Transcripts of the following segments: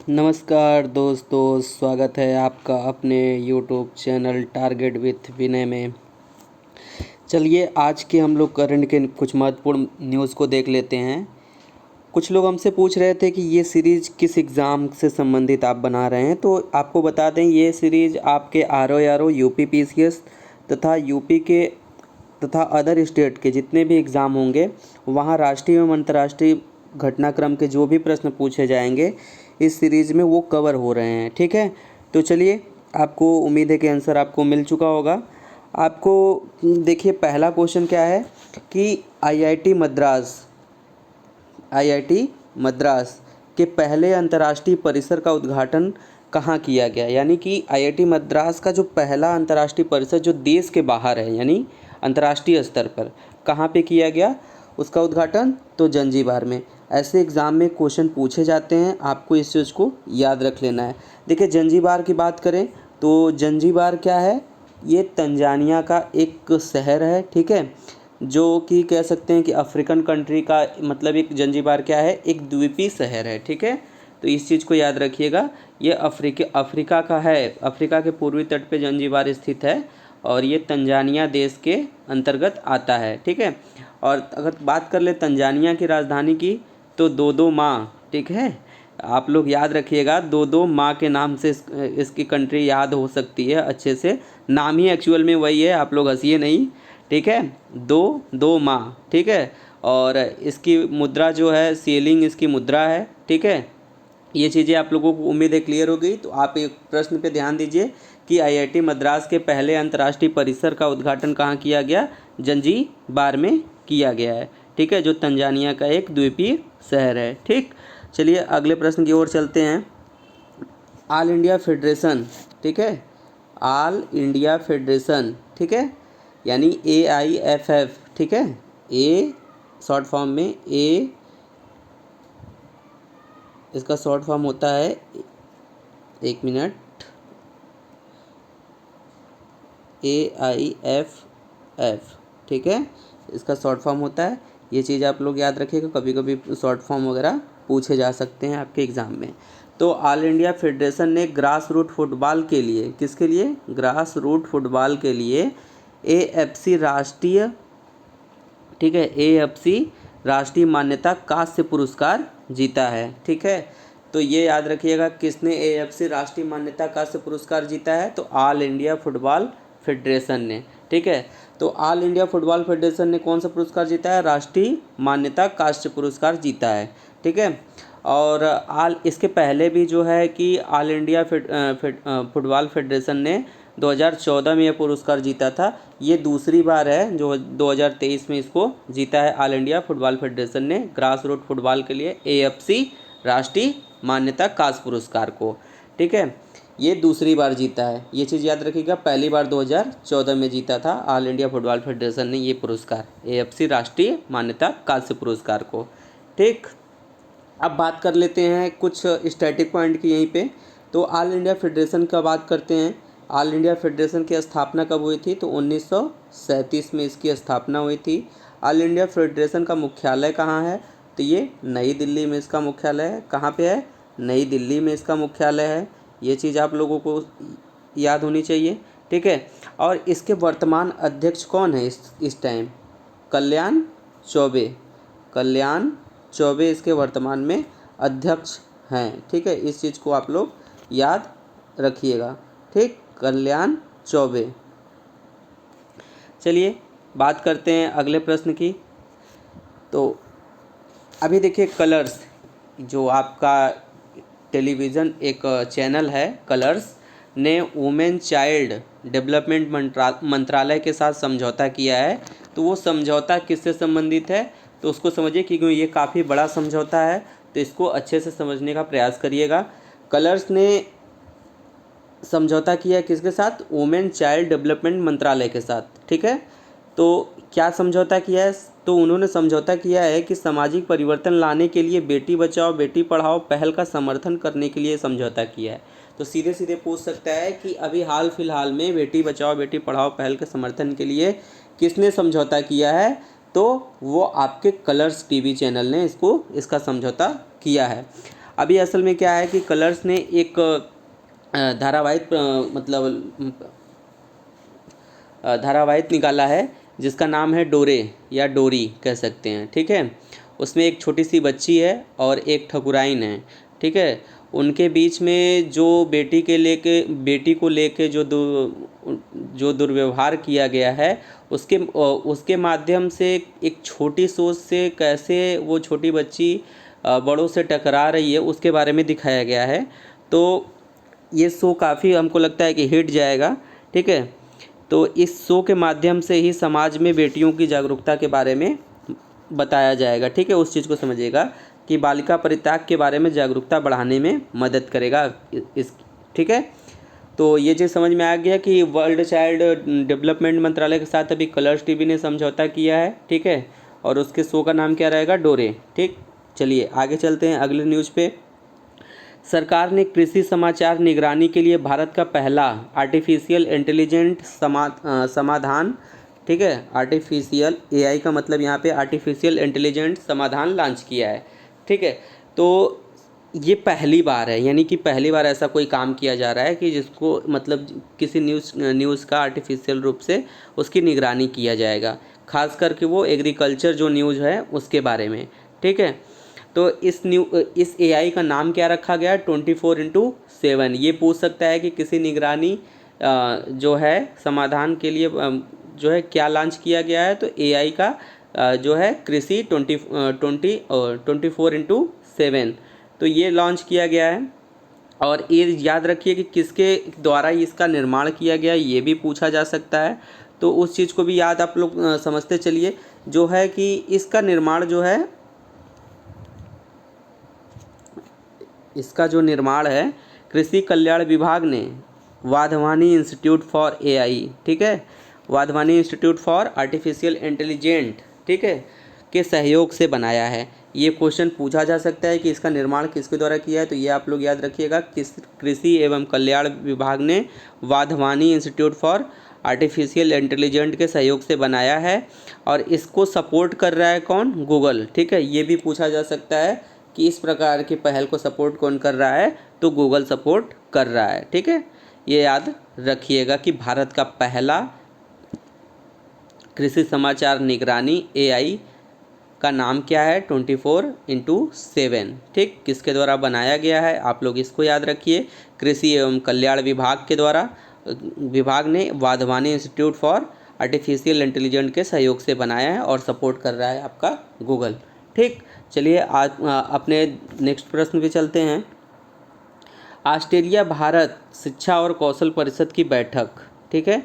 नमस्कार दोस्तों, स्वागत है आपका अपने यूट्यूब चैनल टारगेट विथ विनय में। चलिए आज के हम लोग करंट के कुछ महत्वपूर्ण न्यूज़ को देख लेते हैं। कुछ लोग हमसे पूछ रहे थे कि ये सीरीज़ किस एग्ज़ाम से संबंधित आप बना रहे हैं, तो आपको बता दें ये सीरीज़ आपके RO यूपी PCS तथा यूपी के तथा अदर स्टेट के जितने भी एग्ज़ाम होंगे वहाँ राष्ट्रीय एवं अंतर्राष्ट्रीय घटनाक्रम के जो भी प्रश्न पूछे जाएंगे इस सीरीज़ में वो कवर हो रहे हैं। ठीक है, तो चलिए आपको उम्मीद है कि आंसर आपको मिल चुका होगा। आपको देखिए पहला क्वेश्चन क्या है कि आईआईटी मद्रास के पहले अंतर्राष्ट्रीय परिसर का उद्घाटन कहाँ किया गया। यानी कि आईआईटी मद्रास का जो पहला अंतर्राष्ट्रीय परिसर जो देश के बाहर है यानी अंतर्राष्ट्रीय स्तर पर कहाँ पे किया गया उसका उद्घाटन, तो जंजीबार में। ऐसे एग्ज़ाम में क्वेश्चन पूछे जाते हैं, आपको इस चीज़ को याद रख लेना है। देखिए जंजीबार की बात करें तो जंजीबार क्या है, ये तंजानिया का एक शहर है। ठीक है, जो कि कह सकते हैं कि अफ्रीकन कंट्री का मतलब एक जंजीबार क्या है, एक द्वीपीय शहर है। ठीक है, तो इस चीज़ को याद रखिएगा। ये अफ्रीका का है, अफ्रीका के पूर्वी तट पे जंजीबार स्थित है और ये तंजानिया देश के अंतर्गत आता है। ठीक है, और अगर बात कर ले तंजानिया की राजधानी की तो दो माँ। ठीक है, आप लोग याद रखिएगा, दो माँ के नाम से इसकी कंट्री याद हो सकती है अच्छे से। नाम ही एक्चुअल में वही है, आप लोग हंसिए नहीं। ठीक है, दो माँ। ठीक है, और इसकी मुद्रा जो है सीलिंग इसकी मुद्रा है। ठीक है, ये चीज़ें आप लोगों को उम्मीद है क्लियर हो गई। तो आप एक प्रश्न पे ध्यान दीजिए कि आईआईटी मद्रास के पहले अंतर्राष्ट्रीय परिसर का उद्घाटन कहाँ किया गया, जंजीबार में किया गया है। ठीक है, जो तंजानिया का एक द्वीपीय शहर है। ठीक, चलिए अगले प्रश्न की ओर चलते हैं। ऑल इंडिया फेडरेशन, ठीक है, ऑल इंडिया फेडरेशन, ठीक है, यानी AIFF। ठीक है, ए शॉर्ट फॉर्म में इसका शॉर्ट फॉर्म होता है, एक मिनट, AIFF। ठीक है, इसका शॉर्ट फॉर्म होता है। ये चीज़ आप लोग याद रखिएगा, कभी कभी शॉर्ट फॉर्म वगैरह पूछे जा सकते हैं आपके एग्ज़ाम में। तो ऑल इंडिया फेडरेशन ने ग्रास रूट फुटबॉल के लिए, किसके लिए, ग्रास रूट फुटबॉल के लिए AFC राष्ट्रीय, ठीक है, AFC राष्ट्रीय मान्यता कांस्य पुरस्कार जीता है। ठीक है, तो ये याद रखिएगा किसने AFC राष्ट्रीय मान्यता कांस्य पुरस्कार जीता है, तो ऑल इंडिया फुटबॉल फेडरेशन ने। ठीक है, तो ऑल इंडिया फुटबॉल फेडरेशन ने कौन सा पुरस्कार जीता है, राष्ट्रीय मान्यता कांस्य पुरस्कार जीता है। ठीक है, और इसके पहले भी जो है कि ऑल इंडिया फुटबॉल फेडरेशन ने 2014 में यह पुरस्कार जीता था। ये दूसरी बार है जो 2023 में इसको जीता है ऑल इंडिया फुटबॉल फेडरेशन ने ग्रास रूट फुटबॉल के लिए AFC राष्ट्रीय मान्यता कांस्य पुरस्कार को। ठीक है, ये दूसरी बार जीता है, ये चीज़ याद रखिएगा। पहली बार 2014 में जीता था ऑल इंडिया फुटबॉल फेडरेशन ने ये पुरस्कार, AFC राष्ट्रीय मान्यता कांस्य पुरस्कार को। ठीक, अब बात कर लेते हैं कुछ स्टैटिक पॉइंट की यहीं पे। तो ऑल इंडिया फेडरेशन का बात करते हैं। ऑल इंडिया फेडरेशन की स्थापना कब हुई थी, तो 1937 में इसकी स्थापना हुई थी। ऑल इंडिया फेडरेशन का मुख्यालय कहाँ है, तो ये नई दिल्ली में इसका मुख्यालय है। कहाँ पे है, नई दिल्ली में इसका मुख्यालय है। ये चीज़ आप लोगों को याद होनी चाहिए। ठीक है, और इसके वर्तमान अध्यक्ष कौन है इस टाइम, कल्याण चौबे इसके वर्तमान में अध्यक्ष हैं। ठीक है, इस चीज़ को आप लोग याद रखिएगा। ठीक, कल्याण चौबे। चलिए बात करते हैं अगले प्रश्न की। तो अभी देखिए कलर्स, जो आपका टेलीविज़न एक चैनल है कलर्स ने वुमेन चाइल्ड डेवलपमेंट मंत्रालय के साथ समझौता किया है। तो वो समझौता किससे संबंधित है, तो उसको समझिए क्योंकि ये काफ़ी बड़ा समझौता है, तो इसको अच्छे से समझने का प्रयास करिएगा। कलर्स ने समझौता किया किसके साथ, वुमेन चाइल्ड डेवलपमेंट मंत्रालय के साथ। ठीक है, तो क्या समझौता किया है, तो उन्होंने समझौता किया है कि सामाजिक परिवर्तन लाने के लिए बेटी बचाओ बेटी पढ़ाओ पहल का समर्थन करने के लिए समझौता किया है। तो सीधे सीधे पूछ सकता है कि अभी हाल फिलहाल में बेटी बचाओ बेटी पढ़ाओ पहल के समर्थन के लिए किसने समझौता किया है, तो वो आपके कलर्स टीवी चैनल ने इसका समझौता किया है। अभी असल में क्या है कि कलर्स ने एक धारावाहिक धारावाहिक निकाला है जिसका नाम है डोरे या डोरी कह सकते हैं, ठीक है। उसमें एक छोटी सी बच्ची है और एक ठकुराइन है, ठीक है। उनके बीच में जो बेटी को लेके जो दुर्व्यवहार किया गया है उसके माध्यम से एक छोटी सोच से कैसे वो छोटी बच्ची बड़ों से टकरा रही है उसके बारे में दिखाया गया है। तो ये शो काफ़ी हमको लगता है कि हिट जाएगा, ठीक है। तो इस शो के माध्यम से ही समाज में बेटियों की जागरूकता के बारे में बताया जाएगा, ठीक है। उस चीज़ को समझिएगा कि बालिका परित्याग के बारे में जागरूकता बढ़ाने में मदद करेगा इस, ठीक है। तो ये चीज़ समझ में आ गया कि वर्ल्ड चाइल्ड डेवलपमेंट मंत्रालय के साथ अभी कलर्स टीवी ने समझौता किया है, ठीक है। और उसके शो का नाम क्या रहेगा, डोरे, ठीक। चलिए आगे चलते हैं अगले न्यूज़ पे। सरकार ने कृषि समाचार निगरानी के लिए भारत का पहला आर्टिफिशियल इंटेलिजेंट समाधान, ठीक है, आर्टिफिशियल AI का मतलब यहाँ पे आर्टिफिशियल इंटेलिजेंट समाधान लॉन्च किया है, ठीक है। तो ये पहली बार है, यानी कि पहली बार ऐसा कोई काम किया जा रहा है कि जिसको मतलब किसी न्यूज़ का आर्टिफिशियल रूप से उसकी निगरानी किया जाएगा, खास करके वो एग्रीकल्चर जो न्यूज़ है उसके बारे में, ठीक है। तो इस AI का नाम क्या रखा गया, 24/7। ये पूछ सकता है कि किसी निगरानी जो है समाधान के लिए जो है क्या लॉन्च किया गया है, तो AI का जो है कृषि 24/7, तो ये लॉन्च किया गया है। और ये याद रखिए कि किसके द्वारा इसका निर्माण किया गया, ये भी पूछा जा सकता है। तो उस चीज़ को भी याद आप लोग समझते चलिए, जो है कि इसका निर्माण जो है, इसका जो निर्माण है कृषि कल्याण विभाग ने वाधवानी इंस्टीट्यूट फॉर AI, ठीक है, Wadhwani institute for artificial intelligent, ठीक है, के सहयोग से बनाया है। ये क्वेश्चन पूछा जा सकता है कि इसका निर्माण किसके द्वारा किया है, तो ये आप लोग याद रखिएगा, कृषि एवं कल्याण विभाग ने Wadhwani institute for artificial intelligent के सहयोग से बनाया है। और इसको सपोर्ट कर रहा है कौन, गूगल, ठीक है। ये भी पूछा जा सकता है कि इस प्रकार की पहल को सपोर्ट कौन कर रहा है, तो गूगल सपोर्ट कर रहा है, ठीक है। ये याद रखिएगा कि भारत का पहला कृषि समाचार निगरानी AI का नाम क्या है, 24/7, ठीक, किसके द्वारा बनाया गया है, आप लोग इसको याद रखिए। कृषि एवं कल्याण विभाग के द्वारा, विभाग ने Wadhwani institute for artificial intelligent के सहयोग से बनाया है और सपोर्ट कर रहा है आपका गूगल, ठीक। चलिए आज अपने नेक्स्ट प्रश्न पे चलते हैं। ऑस्ट्रेलिया भारत शिक्षा और कौशल परिषद की बैठक, ठीक है,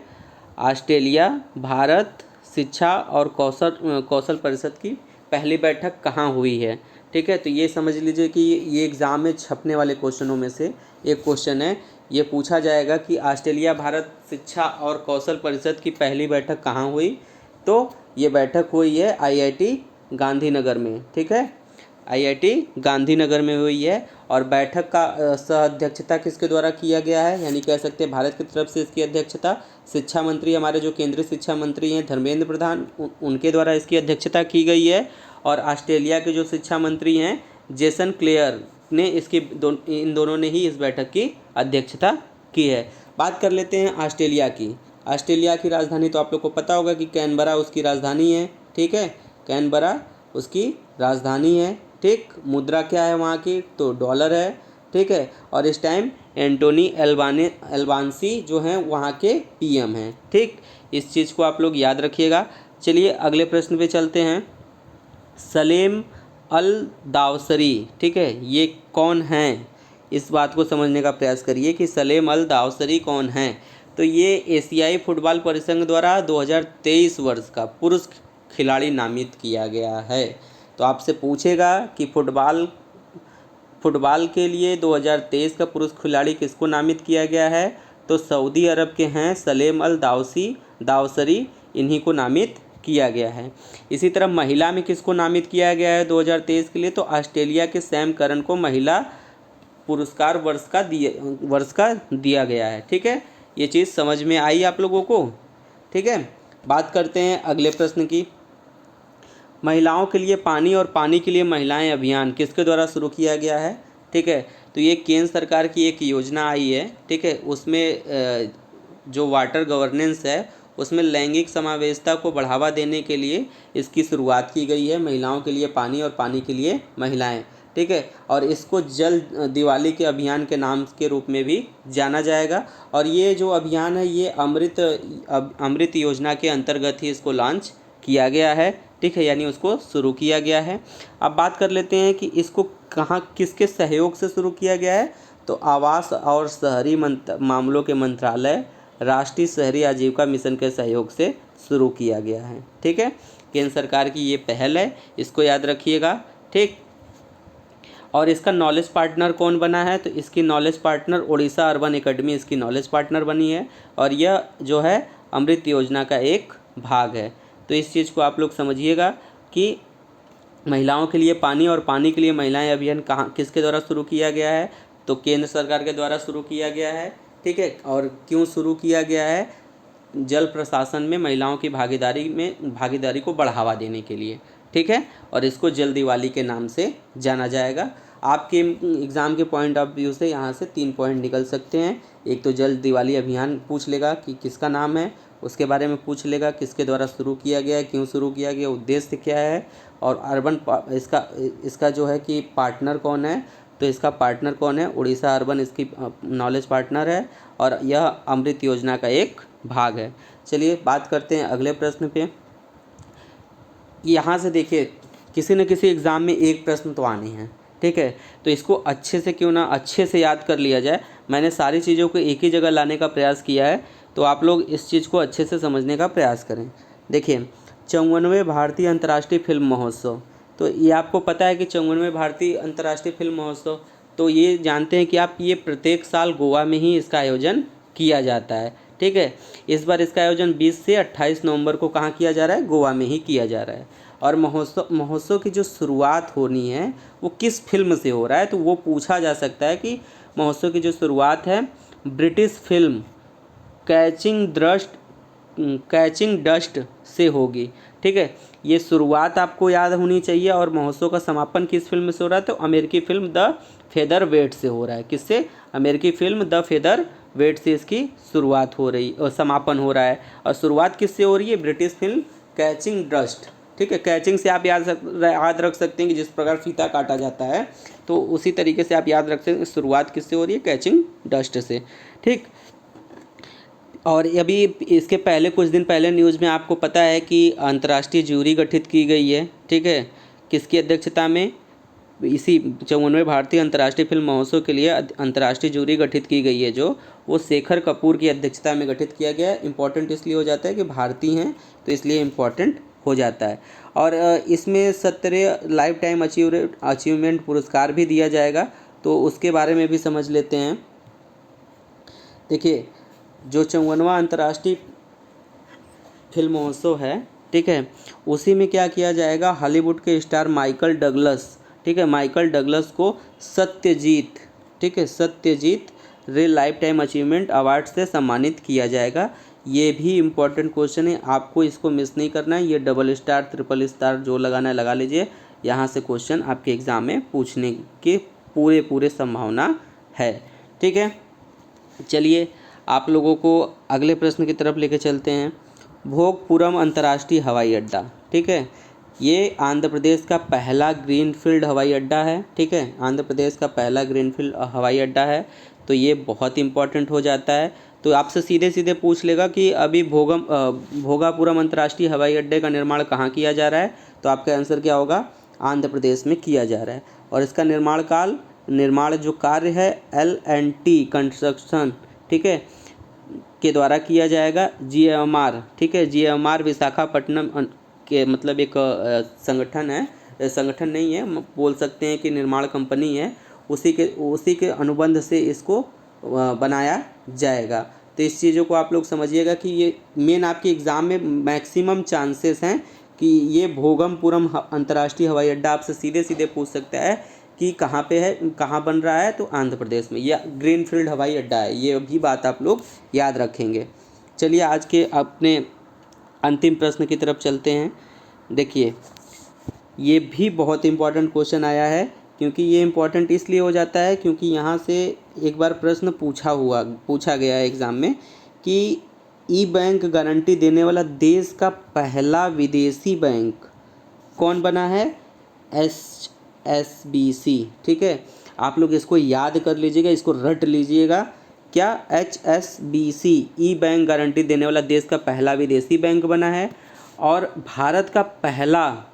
ऑस्ट्रेलिया भारत शिक्षा और कौशल परिषद की पहली बैठक कहाँ हुई है, ठीक है। तो ये समझ लीजिए कि ये एग्ज़ाम में छपने वाले क्वेश्चनों में से एक क्वेश्चन है। ये पूछा जाएगा कि ऑस्ट्रेलिया भारत शिक्षा और कौशल परिषद की पहली बैठक कहाँ हुई, तो ये बैठक हुई है IIT गांधीनगर में, ठीक है, IIT गांधीनगर में हुई है। और बैठक का सह अध्यक्षता किसके द्वारा किया गया है, यानी कह सकते हैं भारत की तरफ से इसकी अध्यक्षता शिक्षा मंत्री, हमारे जो केंद्रीय शिक्षा मंत्री हैं धर्मेंद्र प्रधान, उनके द्वारा इसकी अध्यक्षता की गई है। और ऑस्ट्रेलिया के जो शिक्षा मंत्री हैं जेसन क्लेयर ने इन दोनों ने ही इस बैठक की अध्यक्षता की है। बात कर लेते हैं ऑस्ट्रेलिया की। ऑस्ट्रेलिया की राजधानी तो आप लोग को पता होगा कि कैनबरा उसकी राजधानी है, ठीक है, कैनबरा उसकी राजधानी है, ठीक। मुद्रा क्या है वहाँ की, तो डॉलर है, ठीक है। और इस टाइम एंटोनी एल्बांसी जो हैं वहाँ के PM हैं, ठीक। इस चीज़ को आप लोग याद रखिएगा। चलिए अगले प्रश्न पे चलते हैं। सलेम अल दावसरी, ठीक है, ये कौन हैं, इस बात को समझने का प्रयास करिए कि सलेम अल दावसरी कौन हैं। तो ये एशियाई फुटबॉल परिसंघ द्वारा 2023 वर्ष का पुरुष खिलाड़ी नामित किया गया है। तो आपसे पूछेगा कि फुटबॉल के लिए 2023 का पुरुष खिलाड़ी किसको नामित किया गया है, तो सऊदी अरब के हैं सलेम अल दावसरी, इन्हीं को नामित किया गया है। इसी तरह महिला में किसको नामित किया गया है 2023 के लिए, तो ऑस्ट्रेलिया के सैम करन को महिला पुरस्कार वर्ष का दिया गया है, ठीक है। ये चीज़ समझ में आई आप लोगों को, ठीक है। बात करते हैं अगले प्रश्न की। महिलाओं के लिए पानी और पानी के लिए महिलाएं अभियान किसके द्वारा शुरू किया गया है, ठीक है। तो ये केंद्र सरकार की एक योजना आई है, ठीक है। उसमें जो वाटर गवर्नेंस है उसमें लैंगिक समावेशिता को बढ़ावा देने के लिए इसकी शुरुआत की गई है, महिलाओं के लिए पानी और पानी के लिए महिलाएं, ठीक है। और इसको जल दिवाली के अभियान के नाम के रूप में भी जाना जाएगा। और ये जो अभियान है ये अमृत योजना के अंतर्गत ही इसको लॉन्च किया गया है, ठीक है, यानी उसको शुरू किया गया है। अब बात कर लेते हैं कि इसको कहाँ किसके सहयोग से शुरू किया गया है। तो आवास और शहरी मामलों के मंत्रालय, राष्ट्रीय शहरी आजीविका मिशन के सहयोग से शुरू किया गया है, ठीक है। केंद्र सरकार की ये पहल है, इसको याद रखिएगा, ठीक। और इसका नॉलेज पार्टनर कौन बना है, तो इसकी knowledge partner Orissa urban academy इसकी नॉलेज पार्टनर बनी है। और यह जो है अमृत योजना का एक भाग है। तो इस चीज़ को आप लोग समझिएगा कि महिलाओं के लिए पानी और पानी के लिए महिलाएं अभियान कहाँ किसके द्वारा शुरू किया गया है, तो केंद्र सरकार के द्वारा शुरू किया गया है, ठीक है। और क्यों शुरू किया गया है, जल प्रशासन में महिलाओं की भागीदारी को बढ़ावा देने के लिए, ठीक है। और इसको जल दिवाली के नाम से जाना जाएगा। आपके एग्ज़ाम के पॉइंट ऑफ व्यू से यहाँ से 3 पॉइंट निकल सकते हैं। एक तो जल दिवाली अभियान पूछ लेगा कि किसका नाम है, उसके बारे में पूछ लेगा किसके द्वारा शुरू किया गया है, क्यों शुरू किया गया, उद्देश्य क्या है, और इसका जो है कि पार्टनर कौन है, तो इसका पार्टनर कौन है, उड़ीसा अर्बन इसकी नॉलेज पार्टनर है। और यह अमृत योजना का एक भाग है। चलिए बात करते हैं अगले प्रश्न पे। यहाँ से देखिए किसी न किसी एग्ज़ाम में एक प्रश्न तो आने हैं, ठीक है। तो इसको अच्छे से क्यों ना अच्छे से याद कर लिया जाए। मैंने सारी चीज़ों को एक ही जगह लाने का प्रयास किया है, तो आप लोग इस चीज़ को अच्छे से समझने का प्रयास करें। देखिए 54वें भारतीय अंतर्राष्ट्रीय फिल्म महोत्सव, तो ये आपको पता है कि 54वें भारतीय अंतर्राष्ट्रीय फिल्म महोत्सव, तो ये जानते हैं कि आप ये प्रत्येक साल गोवा में ही इसका आयोजन किया जाता है, ठीक है। इस बार इसका आयोजन 20 से 28 नवंबर को कहाँ किया जा रहा है, गोवा में ही किया जा रहा है। और महोत्सव की जो शुरुआत होनी है वो किस फिल्म से हो रहा है, तो वो पूछा जा सकता है कि महोत्सव की जो शुरुआत है ब्रिटिश फिल्म कैचिंग डस्ट से होगी, ठीक है। ये शुरुआत आपको याद होनी चाहिए। और महोत्सव का समापन किस फिल्म से हो रहा है, तो अमेरिकी फिल्म द फेदर वेट से हो रहा है। किससे, अमेरिकी फिल्म द फेदर वेट से इसकी शुरुआत हो रही और समापन हो रहा है। और शुरुआत किससे हो रही है, ब्रिटिश फिल्म कैचिंग डस्ट, ठीक है। कैचिंग से आप याद रख सकते हैं कि जिस प्रकार फीता काटा जाता है, तो उसी तरीके से आप याद रख सकते हैं शुरुआत किससे हो रही है, कैचिंग डस्ट से, ठीक। और अभी इसके पहले कुछ दिन पहले न्यूज़ में आपको पता है कि अंतर्राष्ट्रीय जूरी गठित की गई है, ठीक है। किसकी अध्यक्षता में, इसी 54वें भारतीय अंतर्राष्ट्रीय फिल्म महोत्सव के लिए अंतर्राष्ट्रीय जूरी गठित की गई है, जो वो शेखर कपूर की अध्यक्षता में गठित किया गया है। इम्पॉर्टेंट इसलिए हो जाता है कि भारतीय हैं, तो इसलिए इम्पॉर्टेंट हो जाता है। और इसमें 17 लाइफ टाइम अचीवमेंट पुरस्कार भी दिया जाएगा, तो उसके बारे में भी समझ लेते हैं। देखिए जो 54वां अंतर्राष्ट्रीय फिल्म महोत्सव है, ठीक है, उसी में क्या किया जाएगा, हॉलीवुड के स्टार माइकल डगलस, ठीक है, माइकल डगलस को सत्यजीत, ठीक है, सत्यजीत रे लाइफ टाइम अचीवमेंट अवार्ड से सम्मानित किया जाएगा। ये भी इम्पोर्टेंट क्वेश्चन है, आपको इसको मिस नहीं करना है। ये डबल स्टार ट्रिपल स्टार जो लगाना है लगा लीजिए, यहाँ से क्वेश्चन आपके एग्ज़ाम में पूछने की पूरे संभावना है, ठीक है। चलिए आप लोगों को अगले प्रश्न की तरफ लेके चलते हैं। भोगपुरम अंतर्राष्ट्रीय हवाई अड्डा, ठीक है, ये आंध्र प्रदेश का पहला ग्रीनफील्ड हवाई अड्डा है, ठीक है, आंध्र प्रदेश का पहला ग्रीनफील्ड हवाई अड्डा है। तो ये बहुत इंपॉर्टेंट हो जाता है। तो आपसे सीधे पूछ लेगा कि अभी भोगापुरम अंतर्राष्ट्रीय हवाई अड्डे का निर्माण कहाँ किया जा रहा है, तो आपका आंसर क्या होगा, आंध्र प्रदेश में किया जा रहा है। और इसका निर्माण जो कार्य है L&T कंस्ट्रक्शन, ठीक है, के द्वारा किया जाएगा। GMR, ठीक है, GMR विशाखापट्टनम के मतलब एक संगठन है, संगठन नहीं है, बोल सकते हैं कि निर्माण कंपनी है, उसी के अनुबंध से इसको बनाया जाएगा। तो इस चीज़ों को आप लोग समझिएगा कि ये मेन आपके एग्ज़ाम में मैक्सिमम चांसेस हैं कि ये भोगमपुरम अंतर्राष्ट्रीय हवाई अड्डा आपसे सीधे पूछ सकता है कि कहाँ पे है, कहाँ बन रहा है, तो आंध्र प्रदेश में। यह ग्रीनफील्ड हवाई अड्डा है, ये भी बात आप लोग याद रखेंगे। चलिए आज के अपने अंतिम प्रश्न की तरफ चलते हैं। देखिए ये भी बहुत इंपॉर्टेंट क्वेश्चन आया है क्योंकि ये इम्पोर्टेंट इसलिए हो जाता है क्योंकि यहाँ से एक बार प्रश्न पूछा गया है एग्ज़ाम में कि ई बैंक गारंटी देने वाला देश का पहला विदेशी बैंक कौन बना है? HSBC। ठीक है, आप लोग इसको याद कर लीजिएगा, इसको रट लीजिएगा। क्या? HSBC ई बैंक गारंटी देने वाला देश का पहला विदेशी बैंक बना है। और भारत का पहला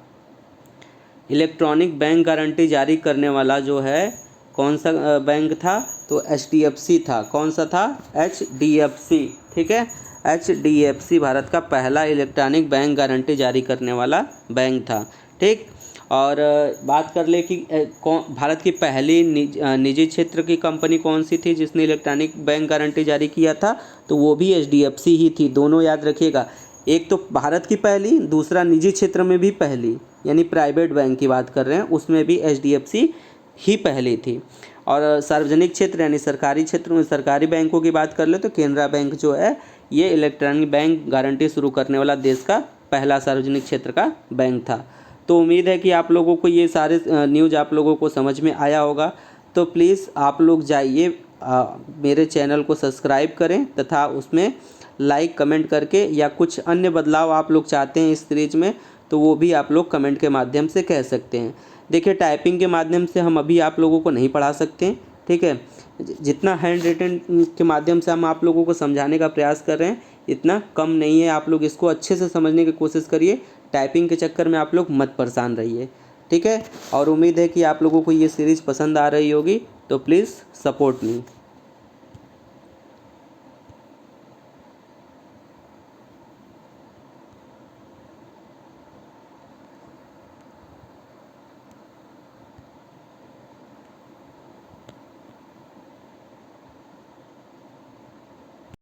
इलेक्ट्रॉनिक बैंक गारंटी जारी करने वाला जो है कौन सा बैंक था? तो HDFC था। कौन सा था? HDFC। ठीक है, HDFC भारत का पहला इलेक्ट्रॉनिक बैंक गारंटी जारी करने वाला बैंक था। ठीक, और बात कर ले कि भारत की पहली निजी क्षेत्र की कंपनी कौन सी थी जिसने इलेक्ट्रॉनिक बैंक गारंटी जारी किया था? तो वो भी HDFC ही थी। दोनों याद रखिएगा, एक तो भारत की पहली, दूसरा निजी क्षेत्र में भी पहली, यानी प्राइवेट बैंक की बात कर रहे हैं, उसमें भी HDFC ही पहली थी। और सार्वजनिक क्षेत्र यानी सरकारी क्षेत्र में सरकारी बैंकों की बात कर ले तो केनरा बैंक जो है ये इलेक्ट्रॉनिक बैंक गारंटी शुरू करने वाला देश का पहला सार्वजनिक क्षेत्र का बैंक था। तो उम्मीद है कि आप लोगों को ये सारे न्यूज़ आप लोगों को समझ में आया होगा। तो प्लीज़ आप लोग जाइए मेरे चैनल को सब्सक्राइब करें तथा उसमें लाइक कमेंट करके, या कुछ अन्य बदलाव आप लोग चाहते हैं इस सीरीज में तो वो भी आप लोग कमेंट के माध्यम से कह सकते हैं। देखिए, टाइपिंग के माध्यम से हम अभी आप लोगों को नहीं पढ़ा सकते हैं। ठीक है, जितना हैंड रिटन के माध्यम से हम आप लोगों को समझाने का प्रयास कर रहे हैं इतना कम नहीं है। आप लोग इसको अच्छे से समझने की कोशिश करिए, टाइपिंग के चक्कर में आप लोग मत परेशान रहिए। ठीक है, और उम्मीद है कि आप लोगों को ये सीरीज़ पसंद आ रही होगी। तो प्लीज़ सपोर्ट मी।